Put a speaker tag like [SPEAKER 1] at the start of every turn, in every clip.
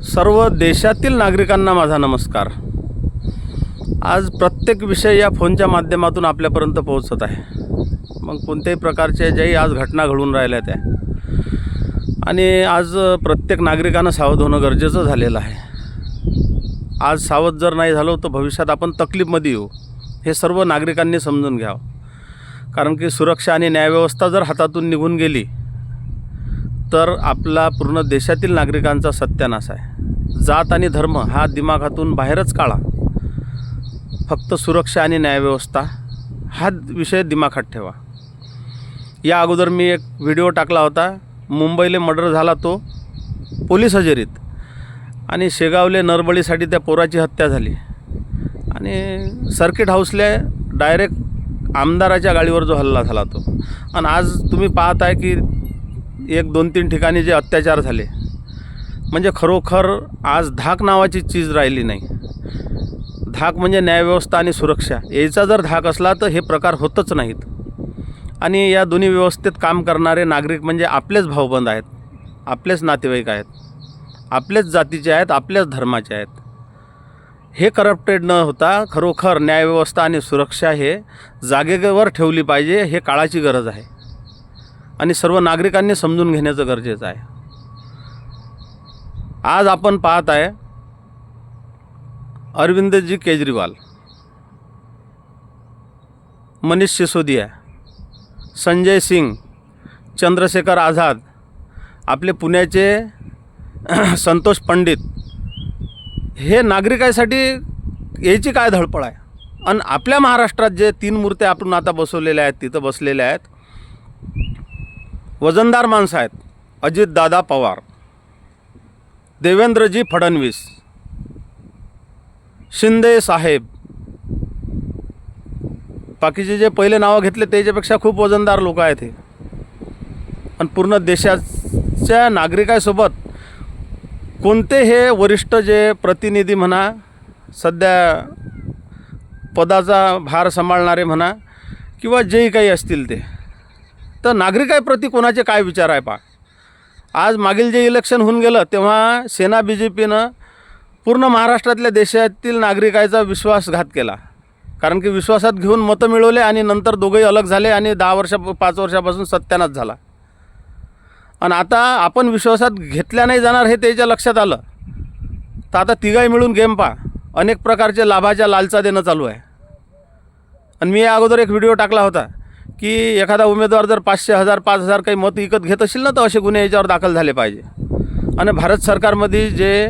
[SPEAKER 1] सर्व देशातील नागरिकांना माझा नमस्कार। आज प्रत्येक विषय या फोनच्या माध्यमातून आपल्यापर्यंत पोहोचत आहे। मग कोणत्याही प्रकारच्या ज्याही आज घटना घडून राहिल्या त्या आणि आज प्रत्येक नागरिकांना सावध होणं गरजेचं झालेलं आहे। आज सावध जर नाही झालो तर भविष्यात आपण तकलीफमध्ये येऊ, हे सर्व नागरिकांनी समजून घ्यावं। कारण की सुरक्षा आणि न्यायव्यवस्था जर हातातून निघून गेली तर आपला पूर्ण देशातील नागरिकांचा सत्यानाश आहे। जात आणि धर्म हा दिमागातून बाहेरच काढा, फक्त सुरक्षा आणि न्यायव्यवस्था हा विषय दिमागात ठेवा। या अगोदर मी एक व्हिडिओ टाकला होता, मुंबईले मर्डर झाला तो पोलीस हजेरीत, आणि शेगावले नरबळीसाठी त्या पोराची हत्या झाली, आणि सर्किट हाऊसले डायरेक्ट आमदाराच्या गाडीवर जो हल्ला झाला तो। आणि आज तुम्ही पाहत आहे की 1-2-3 ठिकाणी जे अत्याचार झाले, म्हणजे खरोखर आज धाक नावाची चीज राहिली नाही। धाक म्हणजे न्यायव्यवस्था आणि सुरक्षा, याचा जर धाक असला तर हे प्रकार होतच नाहीत। आणि या दोन्ही व्यवस्थेत काम करणारे नागरिक म्हणजे आपलेच भाऊबंद आहेत, आपलेच नातेवाईक आहेत, आपलेच जातीचे आहेत, आपल्याच धर्माचे आहेत। हे करप्टेड न होता खरोखर न्यायव्यवस्था आणि सुरक्षा हे जागेवर ठेवली पाहिजे, हे काळाची गरज आहे आणि सर्व नागरिकांनी समजून घेण्याचं गरजेचं आहे। आज आपण पाहत आहे अरविंदजी केजरीवाल, मनीष सिसोदिया, संजय सिंग, चंद्रशेखर आझाद, आपले पुण्याचे संतोष पंडित, हे नागरिकांसाठी याची काय धडपड आहे। आणि आपल्या महाराष्ट्रात जे 3 मूर्त्या आपण आता बसवलेल्या आहेत, तिथं बसलेल्या आहेत, वजनदार माणसं आहेत, अजितदादा पवार, देवेंद्रजी फडणवीस, शिंदे साहेब, बाकीचे जे पहिले नावं घेतले त्याच्यापेक्षा खूप वजनदार लोक आहेत हे। आणि पूर्ण देशाच्या नागरिकांसोबत कोणते हे वरिष्ठ जे प्रतिनिधी म्हणा, सध्या पदाचा भार सांभाळणारे म्हणा, किंवा जेही काही असतील ते, तर नागरिकांप्रती कोणाचे काय विचार आहे पहा। आज मागील जे इलेक्शन होऊन गेलं तेव्हा सेना BJPनं पूर्ण महाराष्ट्रातल्या देशातील नागरिकांचा विश्वासघात केला, कारण की विश्वासात घेऊन मतं मिळवले आणि नंतर दोघंही अलग झाले आणि 5 वर्षापासून सत्यानाश झाला। आणि आता आपण विश्वासात घेतल्या नाही जाणार हे त्याच्या लक्षात आलं, तर आता तिघाही मिळून गेम पहा, अनेक प्रकारचे लाभाच्या लालचा देणं चालू आहे। आणि मी या अगोदर एक व्हिडिओ टाकला होता की एखादा उमेदवार जर 500, 1000, 5000 काही मतं विकत घेत असेल ना, तर असे गुन्हे याच्यावर दाखल झाले पाहिजे। आणि भारत सरकारमध्ये जे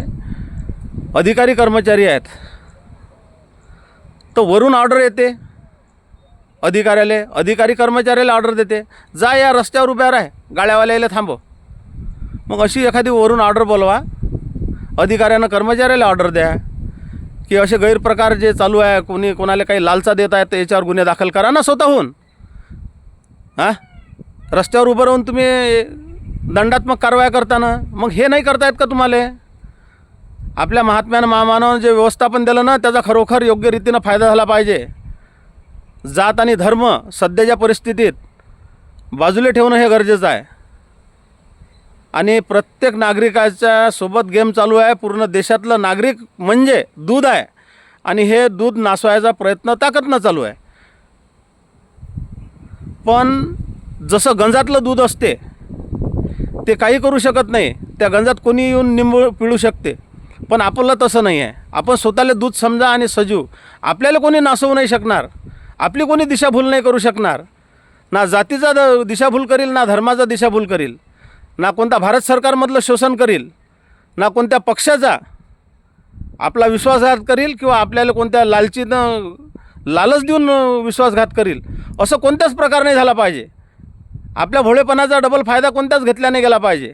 [SPEAKER 1] अधिकारी कर्मचारी आहेत, तर वरून ऑर्डर येते अधिकारी कर्मचाऱ्याला ऑर्डर देते, जा या रस्त्यावर उभ्या राहा, गाड्यावाल्याला थांबव। मग अशी एखादी वरून ऑर्डर बोलवा, अधिकाऱ्यानं कर्मचाऱ्याला ऑर्डर द्या की असे गैरप्रकार जे चालू आहे, कोणी कोणाला काही लालचा देत आहे तर याच्यावर गुन्हे दाखल करा ना स्वतःहून। रस्त्यावर उभं राहून तुम्ही दंडात्मक कारवाया करताना मग हे नाही करता येत का तुम्हाला? आपल्या महात्म्यानं महामानवानं जे व्यवस्थापन दिलं ना, त्याचा खरोखर योग्य रीतीनं फायदा झाला पाहिजे। जात आणि धर्म सध्याच्या परिस्थितीत बाजूला ठेवणं हे गरजेचं आहे। आणि प्रत्येक नागरिकाच्या सोबत गेम चालू आहे। पूर्ण देशातलं नागरिक म्हणजे दूध आहे, आणि हे दूध नासवायचा प्रयत्न ताकदनं चालू आहे। पण जसं गंजातलं दूध असते ते काही करू शकत नाही, त्या गंजात कोणी येऊन निंबू पिळू शकते, पण आपलं तसं नाही आहे। आपण स्वतःला दूध समजा आणि सजीव, आपल्याला कोणी नासवू नाही शकणार, आपली कोणी दिशाभूल नाही करू शकणार। ना जातीचा दिशाभूल करील, ना धर्माचा दिशाभूल करील, ना कोणता भारत सरकारमधलं शोषण करील, ना कोणत्या पक्षाचा आपला विश्वासघात करील, किंवा आपल्याला कोणत्या लालचीनं लालच देऊन विश्वासघात करील, असं कोणत्याच प्रकार नाही झाला पाहिजे। आपल्या भोळेपणाचा डबल फायदा कोणत्याच घेतला नाही गेला पाहिजे।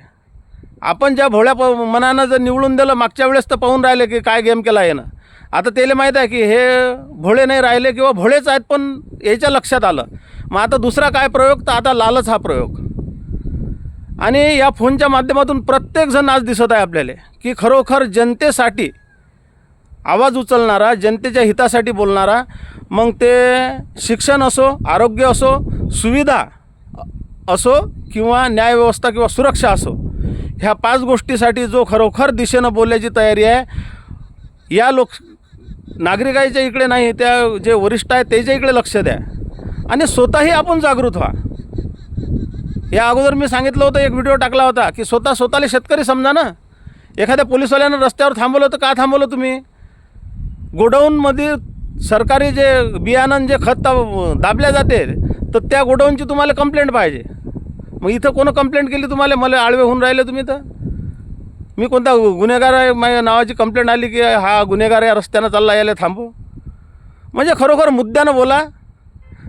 [SPEAKER 1] आपण ज्या भोळ्या मनानं जर निवडून दिलं, मागच्या वेळेस तर पाहून राहिले की काय गेम केला यानं, आता त्याला माहीत आहे की हे भोळे नाही राहिले किंवा भोळेच आहेत, पण याच्या लक्षात आलं। मग आता दुसरा काय प्रयोग, तर आता लालच हा प्रयोग। आणि या फोनच्या माध्यमातून प्रत्येकजण आज दिसत आहे आपल्याला की खरोखर जनतेसाठी आवाज उचलणारा, जनतेच्या हितासाठी बोलणारा, मग ते शिक्षण असो, आरोग्य असो, सुविधा असो, किंवा न्यायव्यवस्था किंवा सुरक्षा असो, ह्या 5 गोष्टीसाठी जो खरोखर दिशेनं बोलण्याची तयारी आहे, या नागरिकाच्या इकडे नाही, त्या जे वरिष्ठ आहेत त्याच्या इकडे लक्ष द्या आणि स्वतःही आपण जागृत व्हा. या अगोदर मी सांगितलं होतं, एक व्हिडिओ टाकला होता की स्वतःला शेतकरी समजा ना. एखाद्या पोलिसवाल्यानं रस्त्यावर थांबवलं तर का थांबवलं तुम्ही? गोडाऊनमध्ये सरकारी जे बियाणं जे खत दाबल्या जाते तर त्या गोडाऊनची तुम्हाला कंप्लेंट पाहिजे. मग इथं कोण कंप्लेंट केली तुम्हाला? मला आळवे होऊन राहिले तुम्ही. तर मी कोणता गुन्हेगार आहे माझ्या नावाची कंप्लेंट आली की हा गुन्हेगार या रस्त्यानं चालला, यायला थांबव? म्हणजे खरोखर मुद्द्यानं बोला.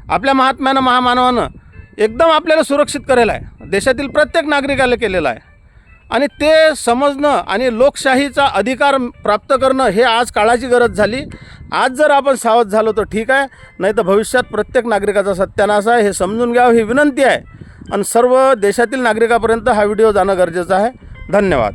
[SPEAKER 1] आपल्या महात्म्यानं महामानवानं एकदम आपल्याला सुरक्षित करेलं आहे, देशातील प्रत्येक नागरिकाला केलेलं आहे. आणि ते समजणं आणि लोकशाहीचा अधिकार प्राप्त करणं हे आज काळाची गरज झाली. आज जर आपण सावध झालो तर ठीक आहे, नाही तर भविष्यात प्रत्येक नागरिकाचा सत्यानाश आहे हे समजून घ्यावं, ही विनंती आहे. आणि सर्व देशातील नागरिकापर्यंत हा व्हिडिओ जाणं गरजेचं आहे. धन्यवाद.